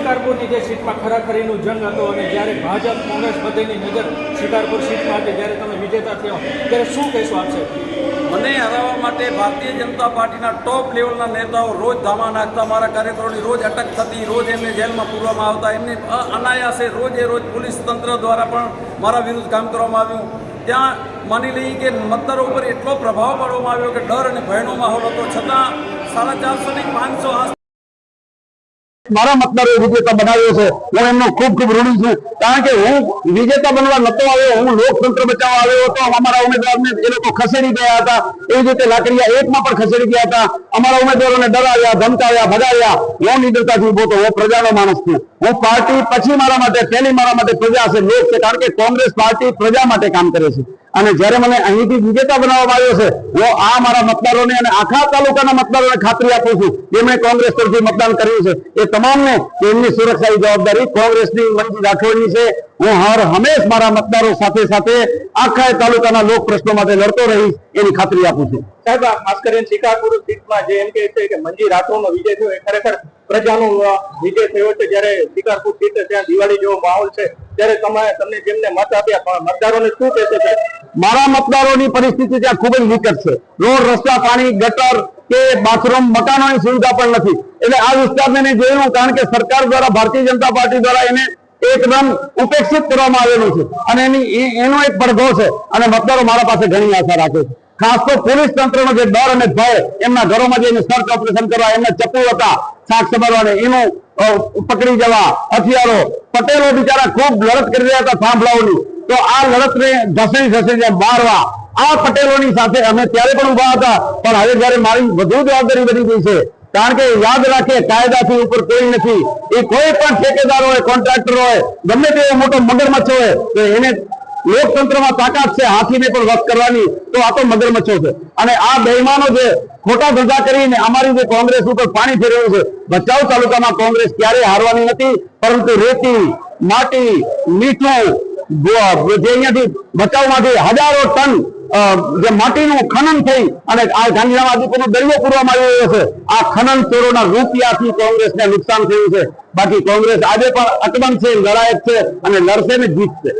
શિકારપુરની જે સીટમાં ખરાખરીનું જંગ હતો અને જ્યારે ભાજપ કોંગ્રેસ બધીની નજર શિકારપુર સીટમાં હતી, જ્યારે તમે વિજેતા થયો ત્યારે શું કહેશો આપશે? મને હરાવવા માટે ભારતીય જનતા પાર્ટીના ટોપ લેવલના નેતાઓ રોજ ધામા નાખતા, મારા કાર્યકરોની રોજ અટક થતી, રોજ એમને જેલમાં પૂરવામાં આવતા, એમને અનાયાસે રોજે રોજ પોલીસ તંત્ર દ્વારા પણ મારા વિરુદ્ધ કામ કરવામાં આવ્યું. ત્યાં માની લઈએ કે મતદારો ઉપર એટલો પ્રભાવ પાડવામાં આવ્યો કે ડર અને ભયનો માહોલ હતો, છતાં 450 ની 500 મારા મતદારોએ વિજેતા બનાવ્યો છે. હું એમનો ખૂબ ખૂબ ઋણી છું, કારણ કે હું વિજેતા બનવા નતો આવ્યો, હું લોકતંત્ર બચાવવા આવ્યો હતો. અમારા ઉમેદવારને એ લોકો ખસેડી ગયા હતા, એવી રીતે લાકડીયા 1 માં પણ ખસેડી ગયા હતા. અમારા ઉમેદવારોને ડરાવ્યા, ધમકાવ્યા, ભગાવ્યા. હું નિડરતાથી ઉભો હતો. હું પ્રજાનો માણસ છું. હું પાર્ટી પછી મારા માટે, પહેલી મારા માટે પ્રજા છે, લોક છે, કારણ કે કોંગ્રેસ પાર્ટી પ્રજા માટે કામ કરે છે. અને જ્યારે મને અહીંથી વિજેતા બનાવવામાં આવ્યો છે, હું આ મારા મતદારોને અને આખા તાલુકાના મતદારોને ખાતરી આપું છું કે મેં કોંગ્રેસ તરફથી મતદાન કર્યું છે. એ તમામને એમની સુરક્ષાની જવાબદારી કોંગ્રેસની મંજી રાઠોડની છે. હું હર હંમેશ મારા મતદારો સાથે સાથે આખા તાલુકાના લોક પ્રશ્નો માટે લડતો રહીશ, એની ખાતરી આપું છું. સાહેબ, ખાસ કરીને શિકારપુર સીટમાં જે એમ કહે છે કે મંજી રાઠોડનો વિજય થયો, એ ખરેખર પ્રજાનો વિજય થયો છે. જ્યારે શિકારપુર સીટ ત્યાં દિવાળી જેવો માહોલ છે, ત્યારે તમને જેમને મત આપ્યા મતદારોને શું કહેશે સાહેબ? મારા મતદારોની પરિસ્થિતિ ત્યાં ખૂબ જ વિકટ છે. રોડ, રસ્તા, પાણી, ગટર કે બાથરૂમ, મકાનોની સુવિધા પણ નથી. એટલે આ વિસ્તારને મેં જોયું, કારણ કે સરકાર દ્વારા, ભારતીય જનતા પાર્ટી દ્વારા એને એકદમ ઉપેક્ષિત કરવામાં આવેલું છે અને એનો એક પડઘો છે. અને મતદારો મારા પાસે ઘણી આશા રાખે છે. ખાસ તો પોલીસ તંત્રનો જે ડર અને ભય, એમના ઘરોમાં જઈને સર્ચ ઓપરેશન કરવા, એમને ચપ્પુ હતા શાક સંભાળવાને, એનું પકડી જવા, હથિયારો. પટેલો બિચારા ખૂબ લડત કરી રહ્યા હતા થાંભલાઓની, તો આ લડતને ઘસેડી મારવા આ પટેલોની સાથે અમે ત્યારે પણ ઉભા હતા. પણ હવે જયારે મારી વધુ જવાબદારી બની ગઈ છે, કારણ કે યાદ રાખીએ, કાયદાથી ઉપર કોઈ નથી. એ કોઈ પણ ઠેકેદાર હોય, કોન્ટ્રાક્ટર હોય, ગમે તેવો મોટો મગરમચ્છ હોય, તો એને લોકતંત્રમાં તાકાત છે હાથીને પણ વશ કરવાની, તો આ તો મગરમચ્છો છે. અને આ બેઈમાનો જે ખોટા ધંધા કરીને અમારી જે કોંગ્રેસ ઉપર પાણી ફેરવ્યું છે, ભચાઉ તાલુકામાં કોંગ્રેસ ક્યારેય હારવાની નથી. પરંતુ રેતી, માટી, મીઠું, જે અહીંયાથી ભચાઉમાંથી હજારો ટન જે માટીનું ખનન થઈ અને આ ગાંધીધામ આદિપુરનો દરિયો પૂરવામાં આવ્યો છે, આ ખનન ચોરોના રૂપિયાથી કોંગ્રેસને નુકસાન થયું છે. બાકી કોંગ્રેસ આજે પણ અકબંધ છે, લડાયક છે અને લડશે ને જીતશે.